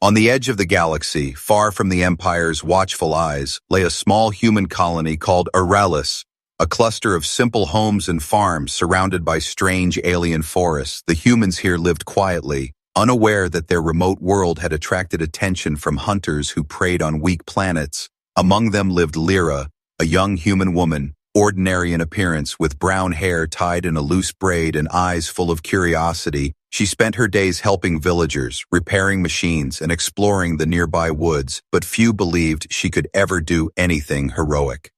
On the edge of the galaxy, far from the Empire's watchful eyes, lay a small human colony called Aurelis, a cluster of simple homes and farms surrounded by strange alien forests. The humans here lived quietly, unaware that their remote world had attracted attention from hunters who preyed on weak planets. Among them lived Lyra, a young human woman, ordinary in appearance, with brown hair tied in a loose braid and eyes full of curiosity. She spent her days helping villagers, repairing machines, and exploring the nearby woods, but few believed she could ever do anything heroic.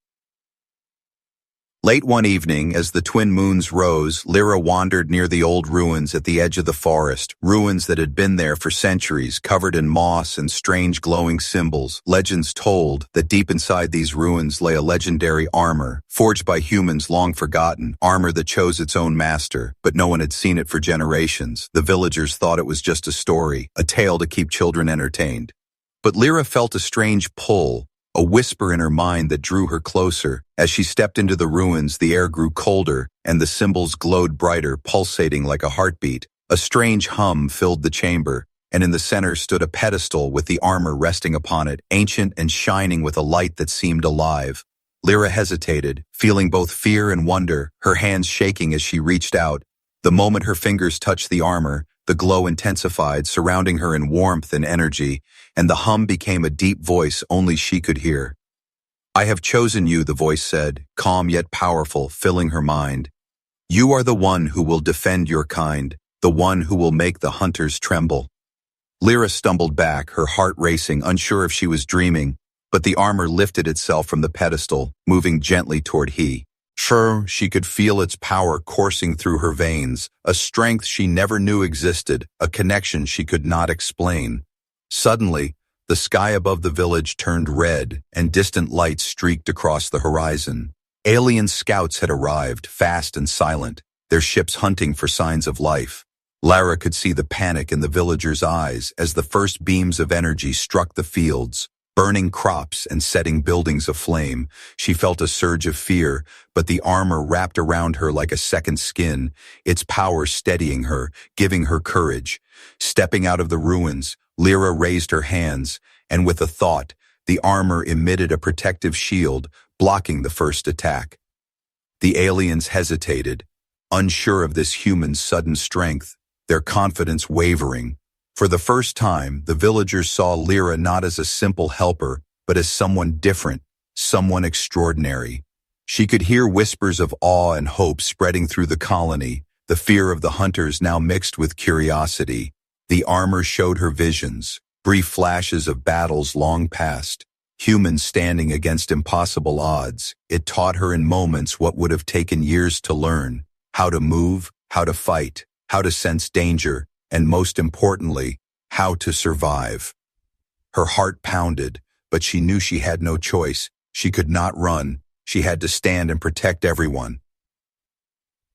Late one evening, as the twin moons rose, Lyra wandered near the old ruins at the edge of the forest, ruins that had been there for centuries, covered in moss and strange glowing symbols. Legends told that deep inside these ruins lay a legendary armor, forged by humans long forgotten, armor that chose its own master, but no one had seen it for generations. The villagers thought it was just a story, a tale to keep children entertained. But Lyra felt a strange pull, a whisper in her mind that drew her closer. As she stepped into the ruins, the air grew colder, and the symbols glowed brighter, pulsating like a heartbeat. A strange hum filled the chamber, and in the center stood a pedestal with the armor resting upon it, ancient and shining with a light that seemed alive. Lyra hesitated, feeling both fear and wonder, her hands shaking as she reached out. The moment her fingers touched the armor, the glow intensified, surrounding her in warmth and energy, and the hum became a deep voice only she could hear. "I have chosen you," the voice said, calm yet powerful, filling her mind. "You are the one who will defend your kind, the one who will make the hunters tremble." Lyra stumbled back, her heart racing, unsure if she was dreaming, but the armor lifted itself from the pedestal, moving gently toward he. Sure, she could feel its power coursing through her veins, a strength she never knew existed, a connection she could not explain. Suddenly, the sky above the village turned red, and distant lights streaked across the horizon. Alien scouts had arrived, fast and silent, their ships hunting for signs of life. Lyra could see the panic in the villagers' eyes as the first beams of energy struck the fields, burning crops and setting buildings aflame. She felt a surge of fear, but the armor wrapped around her like a second skin, its power steadying her, giving her courage. Stepping out of the ruins, Lyra raised her hands, and with a thought, the armor emitted a protective shield, blocking the first attack. The aliens hesitated, unsure of this human's sudden strength, their confidence wavering. For the first time, the villagers saw Lyra not as a simple helper, but as someone different, someone extraordinary. She could hear whispers of awe and hope spreading through the colony, the fear of the hunters now mixed with curiosity. The armor showed her visions, brief flashes of battles long past, humans standing against impossible odds. It taught her in moments what would have taken years to learn: how to move, how to fight, how to sense danger, and most importantly, how to survive. Her heart pounded, but she knew she had no choice. She could not run. She had to stand and protect everyone.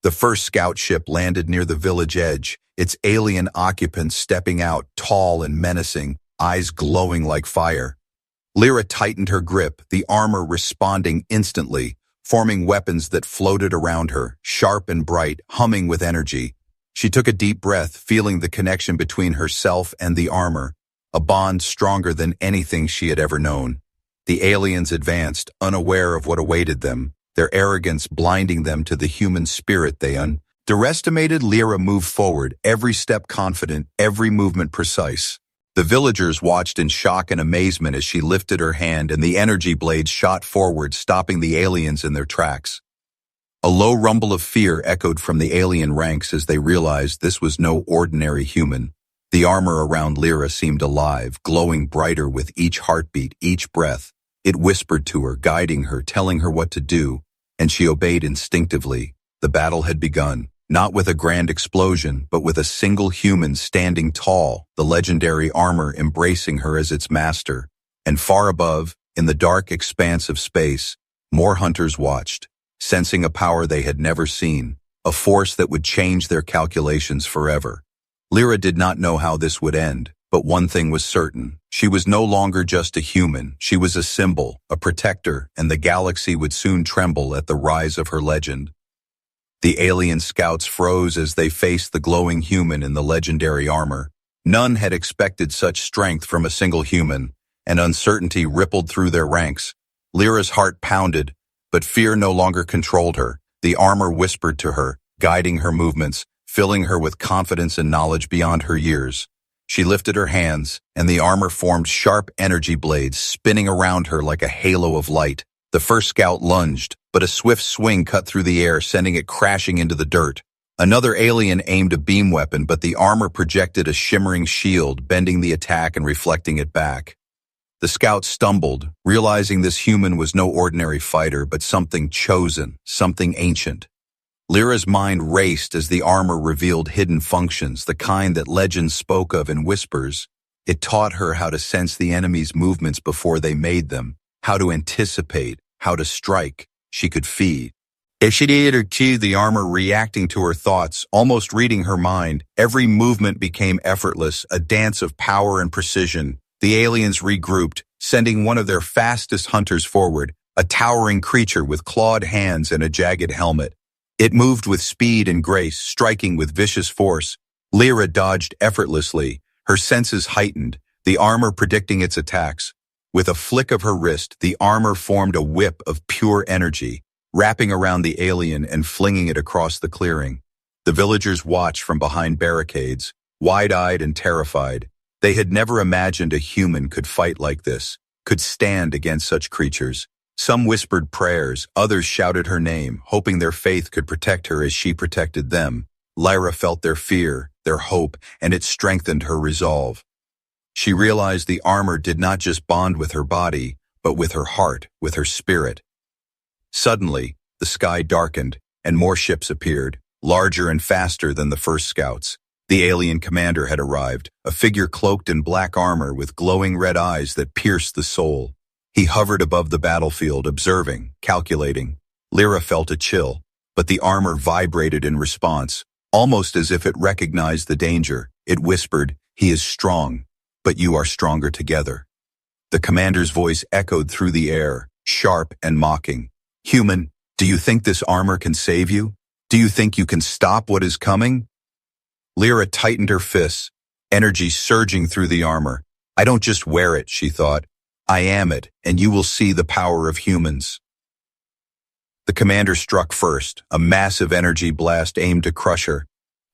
The first scout ship landed near the village edge, its alien occupants stepping out, tall and menacing, eyes glowing like fire. Lyra tightened her grip, the armor responding instantly, forming weapons that floated around her, sharp and bright, humming with energy. She took a deep breath, feeling the connection between herself and the armor, a bond stronger than anything she had ever known. The aliens advanced, unaware of what awaited them, their arrogance blinding them to the human spirit they underestimated. Lyra moved forward, every step confident, every movement precise. The villagers watched in shock and amazement as she lifted her hand and the energy blades shot forward, stopping the aliens in their tracks. A low rumble of fear echoed from the alien ranks as they realized this was no ordinary human. The armor around Lyra seemed alive, glowing brighter with each heartbeat, each breath. It whispered to her, guiding her, telling her what to do, and she obeyed instinctively. The battle had begun, not with a grand explosion, but with a single human standing tall, the legendary armor embracing her as its master. And far above, in the dark expanse of space, more hunters watched, sensing a power they had never seen, a force that would change their calculations forever. Lyra did not know how this would end, but one thing was certain. She was no longer just a human. She was a symbol, a protector, and the galaxy would soon tremble at the rise of her legend. The alien scouts froze as they faced the glowing human in the legendary armor. None had expected such strength from a single human, and uncertainty rippled through their ranks. Lyra's heart pounded, but fear no longer controlled her. The armor whispered to her, guiding her movements, filling her with confidence and knowledge beyond her years. She lifted her hands, and the armor formed sharp energy blades, spinning around her like a halo of light. The first scout lunged, but a swift swing cut through the air, sending it crashing into the dirt. Another alien aimed a beam weapon, but the armor projected a shimmering shield, bending the attack and reflecting it back. The scout stumbled, realizing this human was no ordinary fighter, but something chosen, something ancient. Lyra's mind raced as the armor revealed hidden functions, the kind that legends spoke of in whispers. It taught her how to sense the enemy's movements before they made them, how to anticipate, how to strike. She could feed. The armor reacting to her thoughts, almost reading her mind. Every movement became effortless, a dance of power and precision. The aliens regrouped, sending one of their fastest hunters forward, a towering creature with clawed hands and a jagged helmet. It moved with speed and grace, striking with vicious force. Lyra dodged effortlessly, her senses heightened, the armor predicting its attacks. With a flick of her wrist, the armor formed a whip of pure energy, wrapping around the alien and flinging it across the clearing. The villagers watched from behind barricades, wide-eyed and terrified. They had never imagined a human could fight like this, could stand against such creatures. Some whispered prayers, others shouted her name, hoping their faith could protect her as she protected them. Lyra felt their fear, their hope, and it strengthened her resolve. She realized the armor did not just bond with her body, but with her heart, with her spirit. Suddenly, the sky darkened, and more ships appeared, larger and faster than the first scouts. The alien commander had arrived, a figure cloaked in black armor with glowing red eyes that pierced the soul. He hovered above the battlefield, observing, calculating. Lyra felt a chill, but the armor vibrated in response, almost as if it recognized the danger. It whispered, "He is strong, but you are stronger together." The commander's voice echoed through the air, sharp and mocking. "Human, do you think this armor can save you? Do you think you can stop what is coming?" Lyra tightened her fists, energy surging through the armor. "I don't just wear it," she thought. "I am it, and you will see the power of humans." The commander struck first, a massive energy blast aimed to crush her.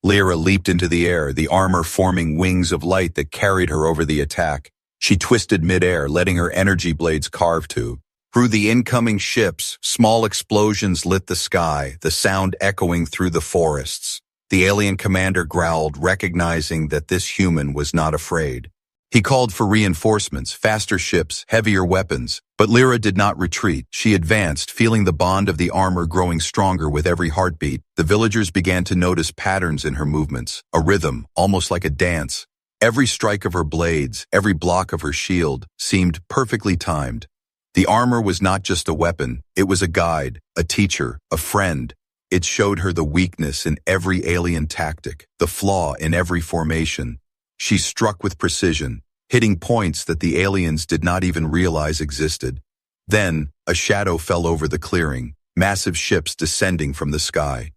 Lyra leaped into the air, the armor forming wings of light that carried her over the attack. She twisted midair, letting her energy blades carve through the incoming ships. Small explosions lit the sky, the sound echoing through the forests. The alien commander growled, recognizing that this human was not afraid. He called for reinforcements, faster ships, heavier weapons. But Lyra did not retreat. She advanced, feeling the bond of the armor growing stronger with every heartbeat. The villagers began to notice patterns in her movements, a rhythm, almost like a dance. Every strike of her blades, every block of her shield, seemed perfectly timed. The armor was not just a weapon, it was a guide, a teacher, a friend. It showed her the weakness in every alien tactic, the flaw in every formation. She struck with precision, hitting points that the aliens did not even realize existed. Then, a shadow fell over the clearing, massive ships descending from the sky.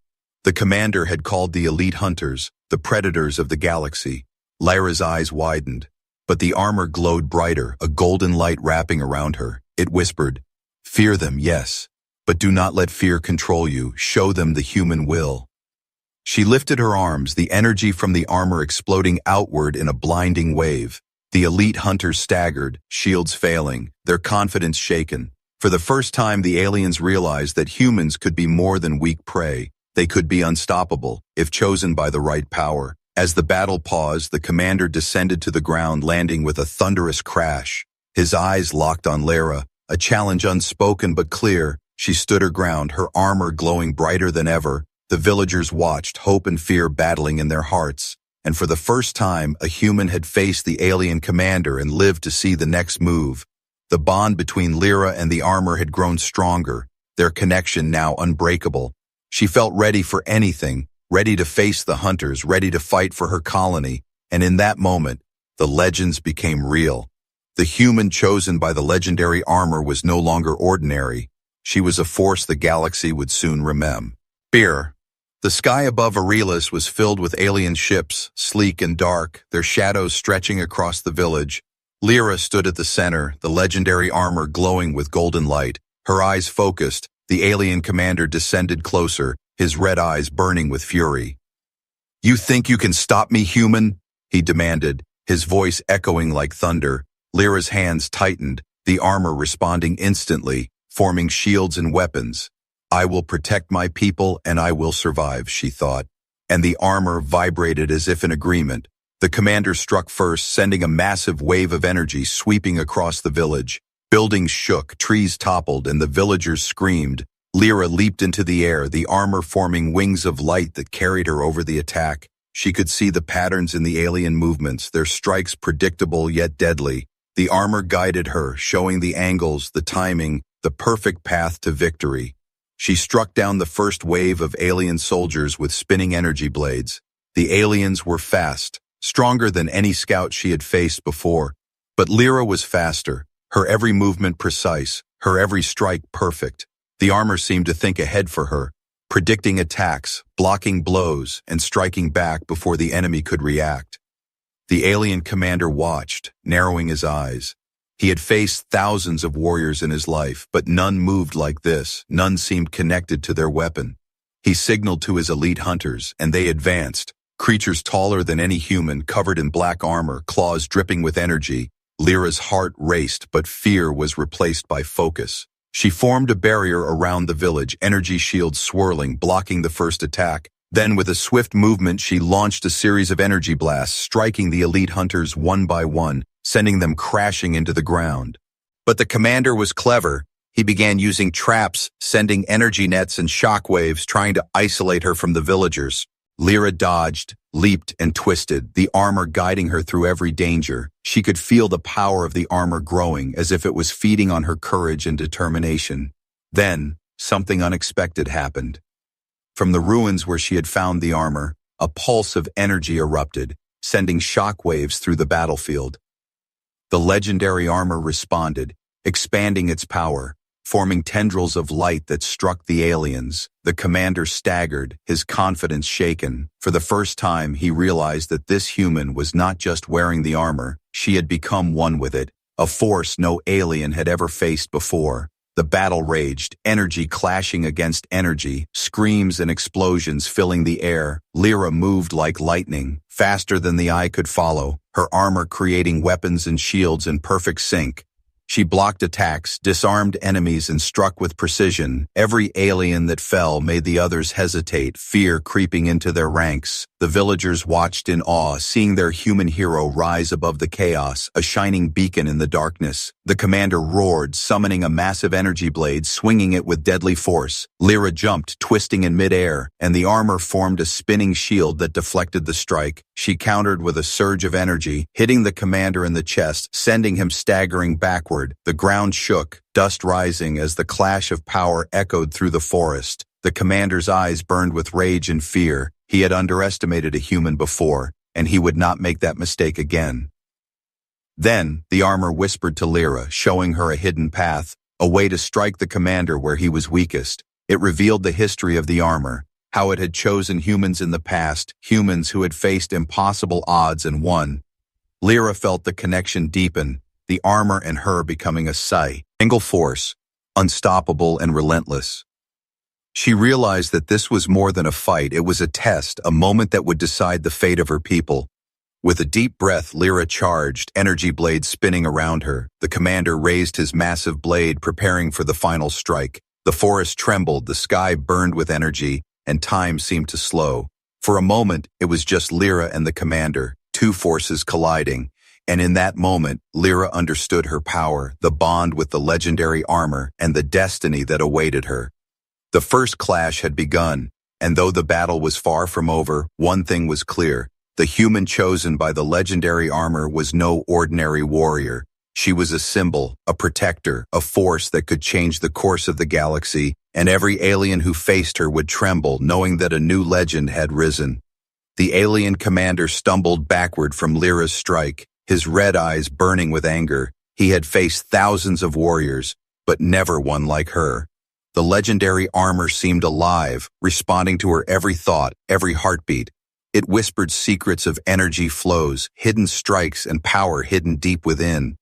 The commander had called the elite hunters, the predators of the galaxy. Lyra's eyes widened, but the armor glowed brighter, a golden light wrapping around her. It whispered, "Fear them, yes, but do not let fear control you. Show them the human will." She lifted her arms, the energy from the armor exploding outward in a blinding wave. The elite hunters staggered, shields failing, their confidence shaken. For the first time, the aliens realized that humans could be more than weak prey. They could be unstoppable, if chosen by the right power. As the battle paused, the commander descended to the ground, landing with a thunderous crash. His eyes locked on Lyra, a challenge unspoken but clear. She stood her ground, her armor glowing brighter than ever. The villagers watched, hope and fear battling in their hearts. And for the first time, a human had faced the alien commander and lived to see the next move. The bond between Lyra and the armor had grown stronger, their connection now unbreakable. She felt ready for anything, ready to face the hunters, ready to fight for her colony. And in that moment, the legends became real. The human chosen by the legendary armor was no longer ordinary. She was a force the galaxy would soon remember. The sky above Arelis was filled with alien ships, sleek and dark, their shadows stretching across the village. Lyra stood at the center, the legendary armor glowing with golden light. Her eyes focused, the alien commander descended closer, his red eyes burning with fury. "You think you can stop me, human?" he demanded, his voice echoing like thunder. Lyra's hands tightened, the armor responding instantly, forming shields and weapons. "I will protect my people and I will survive," she thought. And the armor vibrated as if in agreement. The commander struck first, sending a massive wave of energy sweeping across the village. Buildings shook, trees toppled, and the villagers screamed. Lyra leaped into the air, the armor forming wings of light that carried her over the attack. She could see the patterns in the alien movements, their strikes predictable yet deadly. The armor guided her, showing the angles, the timing, the perfect path to victory. She struck down the first wave of alien soldiers with spinning energy blades. The aliens were fast, stronger than any scout she had faced before. But Lyra was faster, her every movement precise, her every strike perfect. The armor seemed to think ahead for her, predicting attacks, blocking blows, and striking back before the enemy could react. The alien commander watched, narrowing his eyes. He had faced thousands of warriors in his life, but none moved like this, none seemed connected to their weapon. He signaled to his elite hunters, and they advanced, creatures taller than any human, covered in black armor, claws dripping with energy. Lyra's heart raced, but fear was replaced by focus. She formed a barrier around the village, energy shields swirling, blocking the first attack. Then, with a swift movement, she launched a series of energy blasts, striking the elite hunters one by one, sending them crashing into the ground. But the commander was clever. He began using traps, sending energy nets and shockwaves, trying to isolate her from the villagers. Lyra dodged, leaped, and twisted, the armor guiding her through every danger. She could feel the power of the armor growing, as if it was feeding on her courage and determination. Then, something unexpected happened. From the ruins where she had found the armor, a pulse of energy erupted, sending shockwaves through the battlefield. The legendary armor responded, expanding its power, forming tendrils of light that struck the aliens. The commander staggered, his confidence shaken. For the first time, he realized that this human was not just wearing the armor, she had become one with it, a force no alien had ever faced before. The battle raged, energy clashing against energy, screams and explosions filling the air. Lyra moved like lightning, faster than the eye could follow, her armor creating weapons and shields in perfect sync. She blocked attacks, disarmed enemies, and struck with precision. Every alien that fell made the others hesitate, fear creeping into their ranks. The villagers watched in awe, seeing their human hero rise above the chaos, a shining beacon in the darkness. The commander roared, summoning a massive energy blade, swinging it with deadly force. Lyra jumped, twisting in midair, and the armor formed a spinning shield that deflected the strike. She countered with a surge of energy, hitting the commander in the chest, sending him staggering backward. The ground shook, dust rising as the clash of power echoed through the forest. The commander's eyes burned with rage and fear. He had underestimated a human before, and he would not make that mistake again. Then, the armor whispered to Lyra, showing her a hidden path, a way to strike the commander where he was weakest. It revealed the history of the armor, how it had chosen humans in the past, humans who had faced impossible odds and won. Lyra felt the connection deepen, the armor and her becoming a single force, unstoppable and relentless. She realized that this was more than a fight, it was a test, a moment that would decide the fate of her people. With a deep breath, Lyra charged, energy blades spinning around her. The commander raised his massive blade, preparing for the final strike. The forest trembled, the sky burned with energy, and time seemed to slow. For a moment, it was just Lyra and the commander, two forces colliding. And in that moment, Lyra understood her power, the bond with the legendary armor, and the destiny that awaited her. The first clash had begun, and though the battle was far from over, one thing was clear. The human chosen by the legendary armor was no ordinary warrior. She was a symbol, a protector, a force that could change the course of the galaxy, and every alien who faced her would tremble, knowing that a new legend had risen. The alien commander stumbled backward from Lyra's strike, his red eyes burning with anger. He had faced thousands of warriors, but never one like her. The legendary armor seemed alive, responding to her every thought, every heartbeat. It whispered secrets of energy flows, hidden strikes, and power hidden deep within.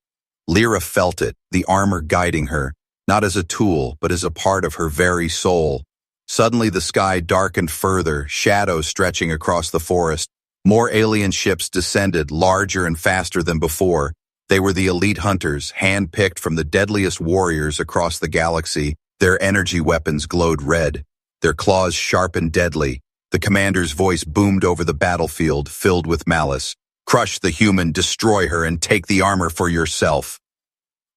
Lyra felt it, the armor guiding her, not as a tool, but as a part of her very soul. Suddenly the sky darkened further, shadows stretching across the forest. More alien ships descended, larger and faster than before. They were the elite hunters, hand-picked from the deadliest warriors across the galaxy. Their energy weapons glowed red, their claws sharp and deadly. The commander's voice boomed over the battlefield, filled with malice. Crush the human, destroy her, and take the armor for yourself.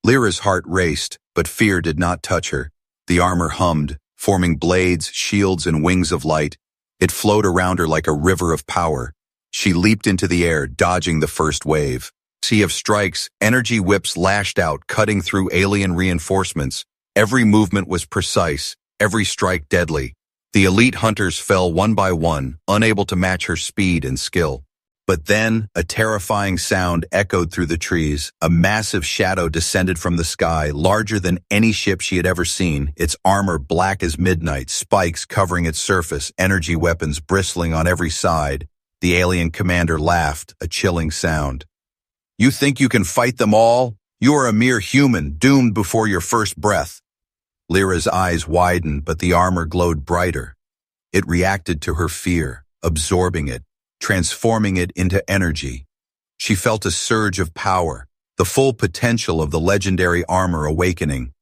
Lyra's heart raced, but fear did not touch her. The armor hummed, forming blades, shields, and wings of light. It flowed around her like a river of power. She leaped into the air, dodging the first wave. Sea of strikes, energy whips lashed out, cutting through alien reinforcements. Every movement was precise, every strike deadly. The elite hunters fell one by one, unable to match her speed and skill. But then, a terrifying sound echoed through the trees. A massive shadow descended from the sky, larger than any ship she had ever seen, its armor black as midnight, spikes covering its surface, energy weapons bristling on every side. The alien commander laughed, a chilling sound. You think you can fight them all? You are a mere human, doomed before your first breath. Lyra's eyes widened, but the armor glowed brighter. It reacted to her fear, absorbing it, transforming it into energy. She felt a surge of power, the full potential of the legendary armor awakening.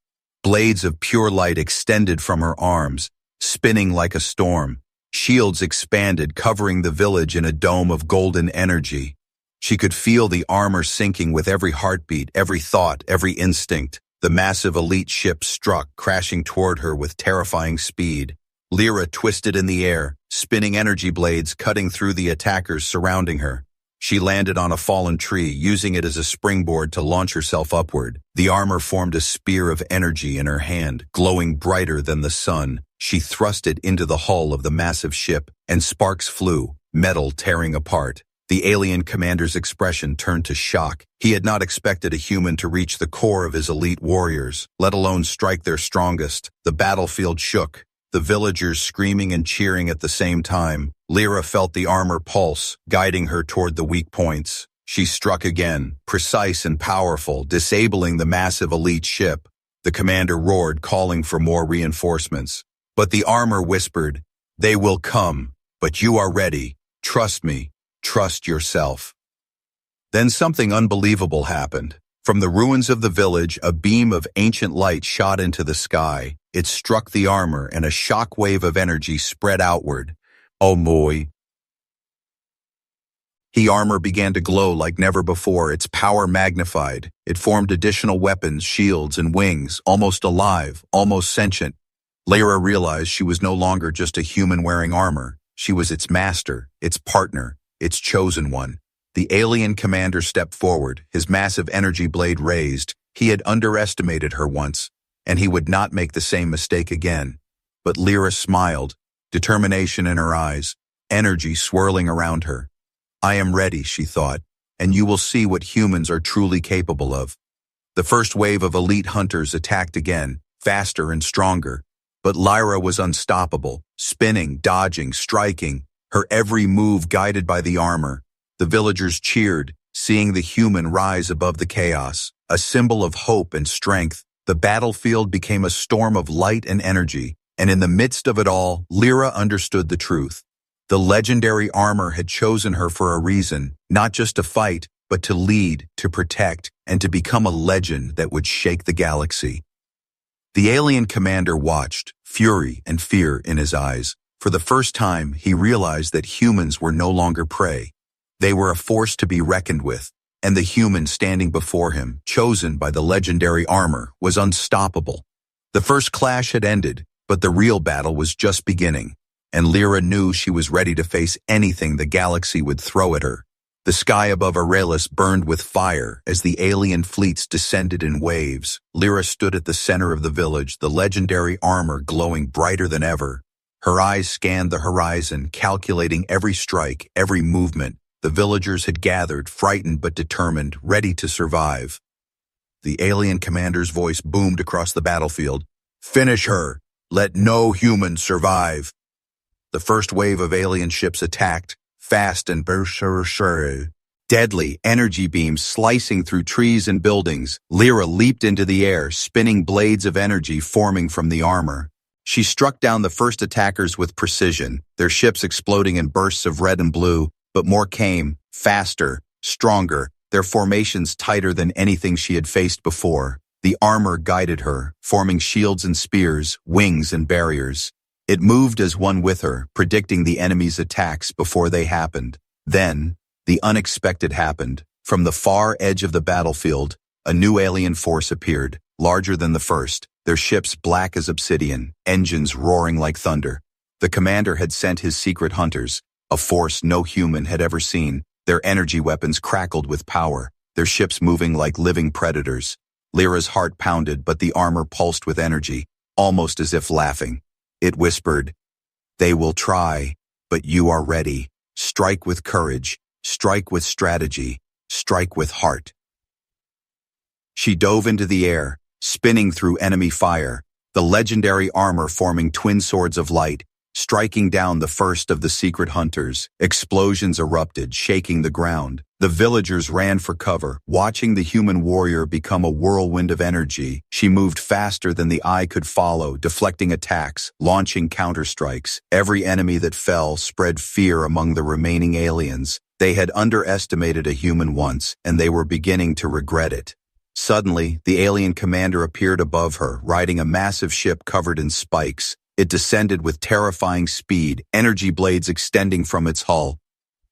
Blades of pure light extended from her arms, spinning like a storm. Shields expanded, covering the village in a dome of golden energy. She could feel the armor sinking with every heartbeat, every thought, every instinct. The massive elite ship struck, crashing toward her with terrifying speed. Lyra twisted in the air, spinning energy blades cutting through the attackers surrounding her. She landed on a fallen tree, using it as a springboard to launch herself upward. The armor formed a spear of energy in her hand, glowing brighter than the sun. She thrust it into the hull of the massive ship, and sparks flew, metal tearing apart. The alien commander's expression turned to shock. He had not expected a human to reach the core of his elite warriors, let alone strike their strongest. The battlefield shook, the villagers screaming and cheering at the same time. Lyra felt the armor pulse, guiding her toward the weak points. She struck again, precise and powerful, disabling the massive elite ship. The commander roared, calling for more reinforcements. But the armor whispered, "They will come, but you are ready. Trust me. Trust yourself." Then something unbelievable happened. From the ruins of the village, a beam of ancient light shot into the sky. It struck the armor, and a shock wave of energy spread outward. Oh boy. The armor began to glow like never before, its power magnified. It formed additional weapons, shields, and wings, almost alive, almost sentient. Lyra realized she was no longer just a human wearing armor. She was its master, its partner, its chosen one. The alien commander stepped forward, his massive energy blade raised. He had underestimated her once, and he would not make the same mistake again. But Lyra smiled, determination in her eyes, energy swirling around her. I am ready, she thought, and you will see what humans are truly capable of. The first wave of elite hunters attacked again, faster and stronger. But Lyra was unstoppable, spinning, dodging, striking, her every move guided by the armor. The villagers cheered, seeing the human rise above the chaos, a symbol of hope and strength. The battlefield became a storm of light and energy, and in the midst of it all, Lyra understood the truth. The legendary armor had chosen her for a reason, not just to fight, but to lead, to protect, and to become a legend that would shake the galaxy. The alien commander watched, fury and fear in his eyes. For the first time, he realized that humans were no longer prey. They were a force to be reckoned with, and the human standing before him, chosen by the legendary armor, was unstoppable. The first clash had ended, but the real battle was just beginning, and Lyra knew she was ready to face anything the galaxy would throw at her. The sky above Aurelius burned with fire as the alien fleets descended in waves. Lyra stood at the center of the village, the legendary armor glowing brighter than ever. Her eyes scanned the horizon, calculating every strike, every movement. The villagers had gathered, frightened but determined, ready to survive. The alien commander's voice boomed across the battlefield. Finish her! Let no human survive. The first wave of alien ships attacked, fast and berserker. Deadly energy beams slicing through trees and buildings. Lyra leaped into the air, spinning blades of energy forming from the armor. She struck down the first attackers with precision, their ships exploding in bursts of red and blue, but more came, faster, stronger, their formations tighter than anything she had faced before. The armor guided her, forming shields and spears, wings and barriers. It moved as one with her, predicting the enemy's attacks before they happened. Then, the unexpected happened. From the far edge of the battlefield, a new alien force appeared, larger than the first, their ships black as obsidian, engines roaring like thunder. The commander had sent his secret hunters, a force no human had ever seen. Their energy weapons crackled with power, their ships moving like living predators. Lyra's heart pounded, but the armor pulsed with energy, almost as if laughing. It whispered, "They will try, but you are ready. Strike with courage, strike with strategy, strike with heart." She dove into the air, spinning through enemy fire, the legendary armor forming twin swords of light, striking down the first of the secret hunters. Explosions erupted, shaking the ground. The villagers ran for cover, watching the human warrior become a whirlwind of energy. She moved faster than the eye could follow, deflecting attacks, launching counterstrikes. Every enemy that fell spread fear among the remaining aliens. They had underestimated a human once, and they were beginning to regret it. Suddenly, the alien commander appeared above her, riding a massive ship covered in spikes. It descended with terrifying speed, energy blades extending from its hull.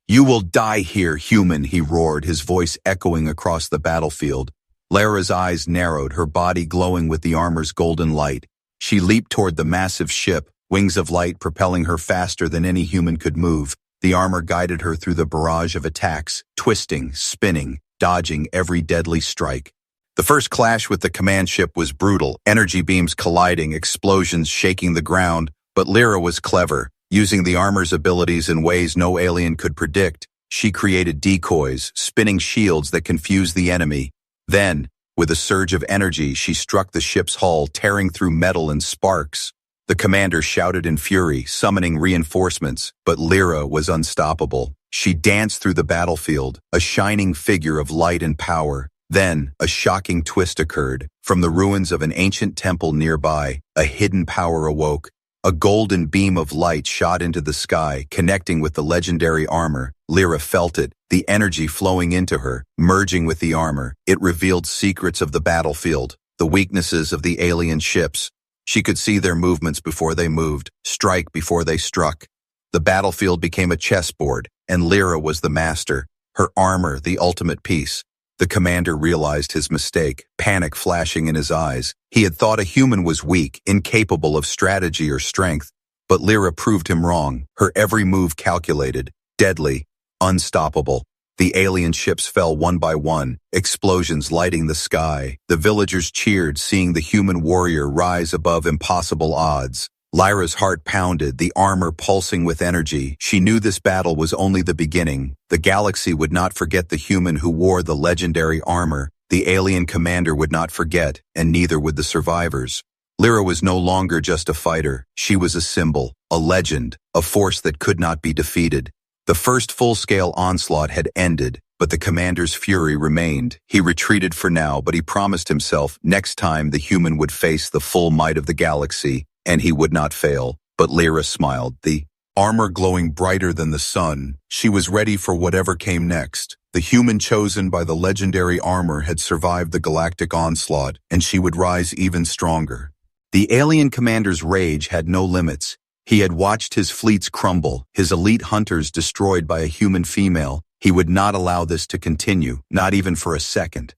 "You will die here, human," he roared, his voice echoing across the battlefield. Lyra's eyes narrowed, her body glowing with the armor's golden light. She leaped toward the massive ship, wings of light propelling her faster than any human could move. The armor guided her through the barrage of attacks, twisting, spinning, dodging every deadly strike. The first clash with the command ship was brutal, energy beams colliding, explosions shaking the ground, but Lyra was clever. Using the armor's abilities in ways no alien could predict, she created decoys, spinning shields that confused the enemy. Then, with a surge of energy, she struck the ship's hull, tearing through metal and sparks. The commander shouted in fury, summoning reinforcements, but Lyra was unstoppable. She danced through the battlefield, a shining figure of light and power. Then, a shocking twist occurred. From the ruins of an ancient temple nearby, a hidden power awoke. A golden beam of light shot into the sky, connecting with the legendary armor. Lyra felt it, the energy flowing into her, merging with the armor. It revealed secrets of the battlefield, the weaknesses of the alien ships. She could see their movements before they moved, strike before they struck. The battlefield became a chessboard, and Lyra was the master, her armor the ultimate piece. The commander realized his mistake, panic flashing in his eyes. He had thought a human was weak, incapable of strategy or strength, but Lyra proved him wrong, her every move calculated, deadly, unstoppable. The alien ships fell one by one, explosions lighting the sky. The villagers cheered, seeing the human warrior rise above impossible odds. Lyra's heart pounded, the armor pulsing with energy. She knew this battle was only the beginning. The galaxy would not forget the human who wore the legendary armor. The alien commander would not forget, and neither would the survivors. Lyra was no longer just a fighter. She was a symbol, a legend, a force that could not be defeated. The first full-scale onslaught had ended, but the commander's fury remained. He retreated for now, but he promised himself next time the human would face the full might of the galaxy, and he would not fail. But Lyra smiled, the armor glowing brighter than the sun. She was ready for whatever came next. The human chosen by the legendary armor had survived the galactic onslaught, and she would rise even stronger. The alien commander's rage had no limits. He had watched his fleets crumble, his elite hunters destroyed by a human female. He would not allow this to continue, not even for a second.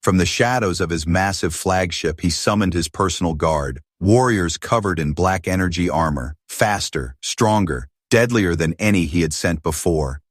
From the shadows of his massive flagship, he summoned his personal guard, warriors covered in black energy armor, faster, stronger, deadlier than any he had sent before.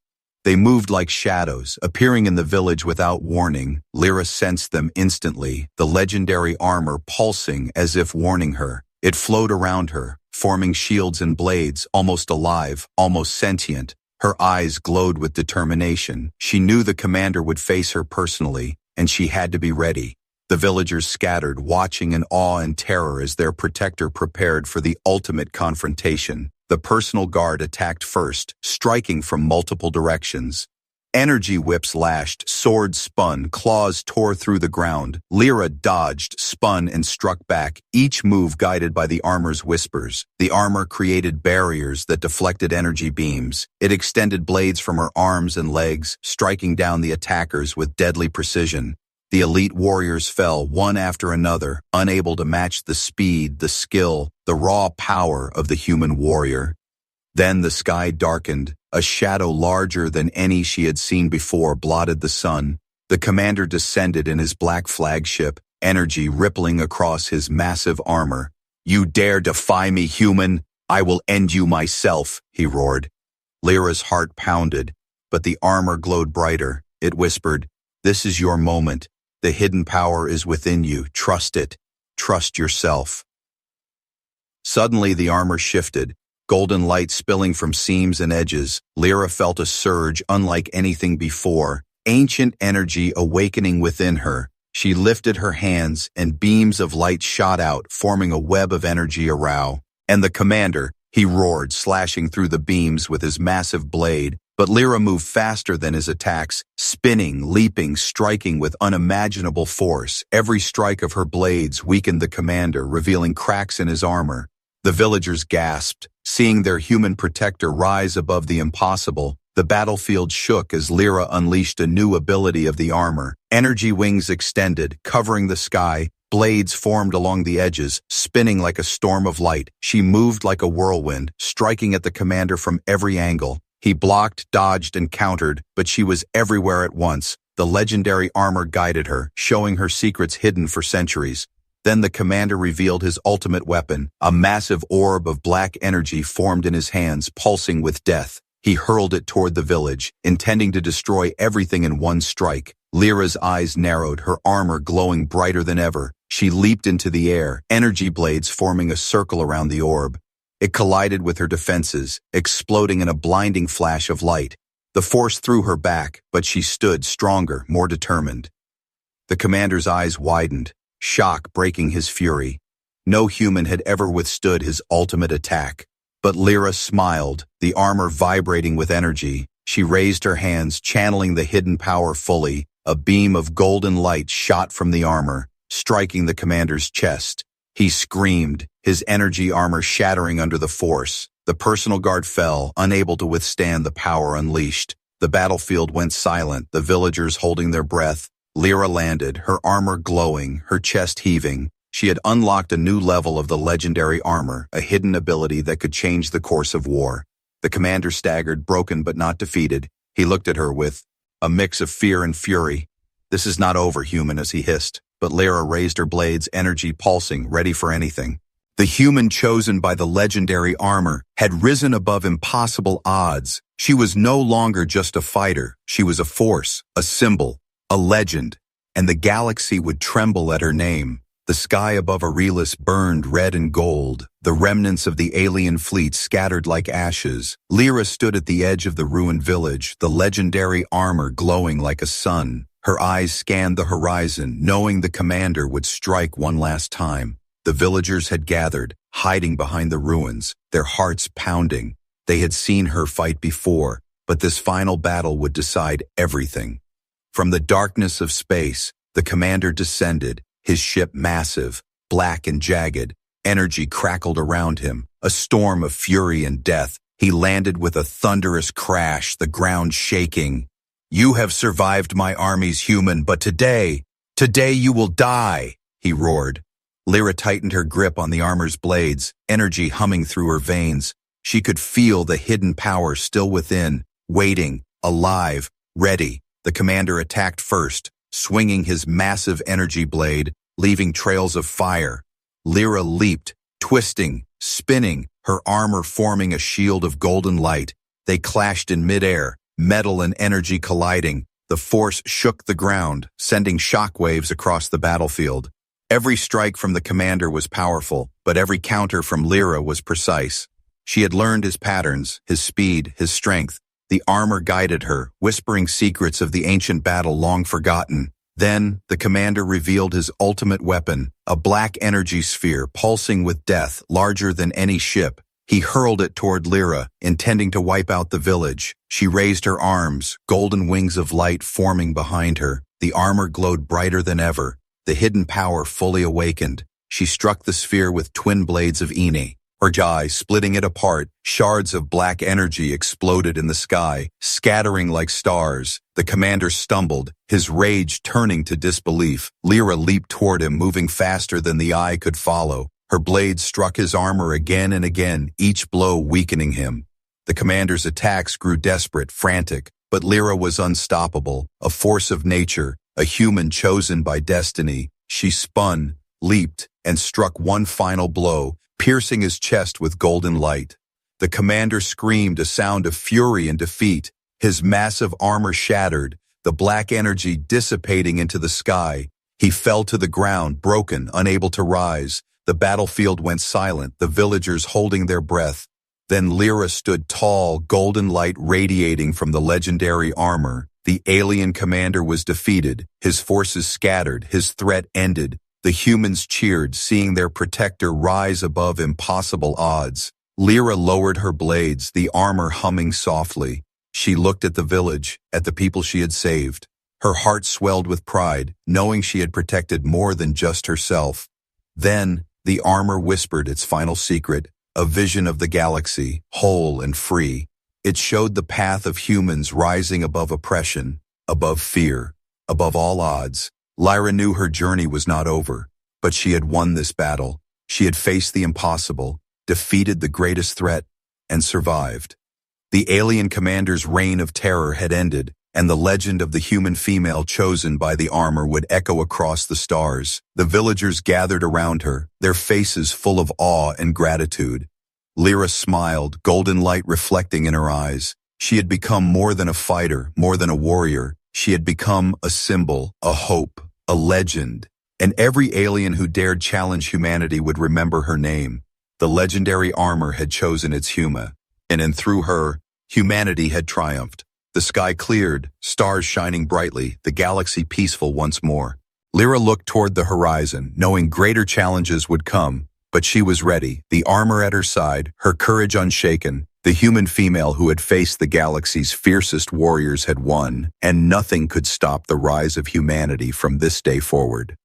They moved like shadows, appearing in the village without warning. Lyra sensed them instantly, the legendary armor pulsing as if warning her. It flowed around her, forming shields and blades, almost alive, almost sentient. Her eyes glowed with determination. She knew the commander would face her personally, and she had to be ready. The villagers scattered, watching in awe and terror as their protector prepared for the ultimate confrontation. The personal guard attacked first, striking from multiple directions. Energy whips lashed, swords spun, claws tore through the ground. Lyra dodged, spun, and struck back, each move guided by the armor's whispers. The armor created barriers that deflected energy beams. It extended blades from her arms and legs, striking down the attackers with deadly precision. The elite warriors fell one after another, unable to match the speed, the skill, the raw power of the human warrior. Then the sky darkened. A shadow larger than any she had seen before blotted the sun. The commander descended in his black flagship, energy rippling across his massive armor. "You dare defy me, human? I will end you myself," he roared. Lyra's heart pounded, but the armor glowed brighter. It whispered, "This is your moment. The hidden power is within you. Trust it. Trust yourself." Suddenly the armor shifted. Golden light spilling from seams and edges. Lyra felt a surge unlike anything before, ancient energy awakening within her. She lifted her hands, and beams of light shot out, forming a web of energy around. "And the commander," he roared, slashing through the beams with his massive blade. But Lyra moved faster than his attacks, spinning, leaping, striking with unimaginable force. Every strike of her blades weakened the commander, revealing cracks in his armor. The villagers gasped, seeing their human protector rise above the impossible. The battlefield shook as Lyra unleashed a new ability of the armor. Energy wings extended, covering the sky. Blades formed along the edges, spinning like a storm of light. She moved like a whirlwind, striking at the commander from every angle. He blocked, dodged, and countered, but she was everywhere at once. The legendary armor guided her, showing her secrets hidden for centuries. Then the commander revealed his ultimate weapon. A massive orb of black energy formed in his hands, pulsing with death. He hurled it toward the village, intending to destroy everything in one strike. Lyra's eyes narrowed, her armor glowing brighter than ever. She leaped into the air, energy blades forming a circle around the orb. It collided with her defenses, exploding in a blinding flash of light. The force threw her back, but she stood stronger, more determined. The commander's eyes widened, shock breaking his fury. No human had ever withstood his ultimate attack. But Lyra smiled, the armor vibrating with energy. She raised her hands, channeling the hidden power fully. A beam of golden light shot from the armor, striking the commander's chest. He screamed, his energy armor shattering under the force. The personal guard fell, unable to withstand the power unleashed. The battlefield went silent, the villagers holding their breath. Lyra landed, her armor glowing, her chest heaving. She had unlocked a new level of the legendary armor, a hidden ability that could change the course of war. The commander staggered, broken but not defeated. He looked at her with a mix of fear and fury. "This is not over, human," as he hissed. But Lyra raised her blades, energy pulsing, ready for anything. The human chosen by the legendary armor had risen above impossible odds. She was no longer just a fighter. She was a force, a symbol, a legend. And the galaxy would tremble at her name. The sky above Arelis burned red and gold. The remnants of the alien fleet scattered like ashes. Lyra stood at the edge of the ruined village, the legendary armor glowing like a sun. Her eyes scanned the horizon, knowing the commander would strike one last time. The villagers had gathered, hiding behind the ruins, their hearts pounding. They had seen her fight before, but this final battle would decide everything. From the darkness of space, the commander descended, his ship massive, black and jagged. Energy crackled around him, a storm of fury and death. He landed with a thunderous crash, the ground shaking. "You have survived my armies, human, but today you will die," he roared. Lyra tightened her grip on the armor's blades, energy humming through her veins. She could feel the hidden power still within, waiting, alive, ready. The commander attacked first, swinging his massive energy blade, leaving trails of fire. Lyra leaped, twisting, spinning, her armor forming a shield of golden light. They clashed in midair, metal and energy colliding. The force shook the ground, sending shockwaves across the battlefield. Every strike from the commander was powerful, but every counter from Lyra was precise. She had learned his patterns, his speed, his strength. The armor guided her, whispering secrets of the ancient battle long forgotten. Then, the commander revealed his ultimate weapon, a black energy sphere pulsing with death, larger than any ship. He hurled it toward Lyra, intending to wipe out the village. She raised her arms, golden wings of light forming behind her. The armor glowed brighter than ever, the hidden power fully awakened. She struck the sphere with twin blades of Ine. Her eye, splitting it apart, shards of black energy exploded in the sky, scattering like stars. The commander stumbled, his rage turning to disbelief. Lyra leaped toward him, moving faster than the eye could follow. Her blades struck his armor again and again, each blow weakening him. The commander's attacks grew desperate, frantic, but Lyra was unstoppable, a force of nature, a human chosen by destiny. She spun, leaped, and struck one final blow, piercing his chest with golden light. The commander screamed a sound of fury and defeat. His massive armor shattered, the black energy dissipating into the sky. He fell to the ground, broken, unable to rise. The battlefield went silent, the villagers holding their breath. Then Lyra stood tall, golden light radiating from the legendary armor. The alien commander was defeated, his forces scattered, his threat ended. The humans cheered, seeing their protector rise above impossible odds. Lyra lowered her blades, the armor humming softly. She looked at the village, at the people she had saved. Her heart swelled with pride, knowing she had protected more than just herself. Then, the armor whispered its final secret, a vision of the galaxy, whole and free. It showed the path of humans rising above oppression, above fear, above all odds. Lyra knew her journey was not over, but she had won this battle. She had faced the impossible, defeated the greatest threat, and survived. The alien commander's reign of terror had ended, and the legend of the human female chosen by the armor would echo across the stars. The villagers gathered around her, their faces full of awe and gratitude. Lyra smiled, golden light reflecting in her eyes. She had become more than a fighter, more than a warrior. She had become a symbol, a hope, a legend, and every alien who dared challenge humanity would remember her name. The legendary armor had chosen its Huma, and through her, humanity had triumphed. The sky cleared, stars shining brightly, the galaxy peaceful once more. Lyra looked toward the horizon, knowing greater challenges would come, but she was ready, the armor at her side, her courage unshaken. The human female who had faced the galaxy's fiercest warriors had won, and nothing could stop the rise of humanity from this day forward.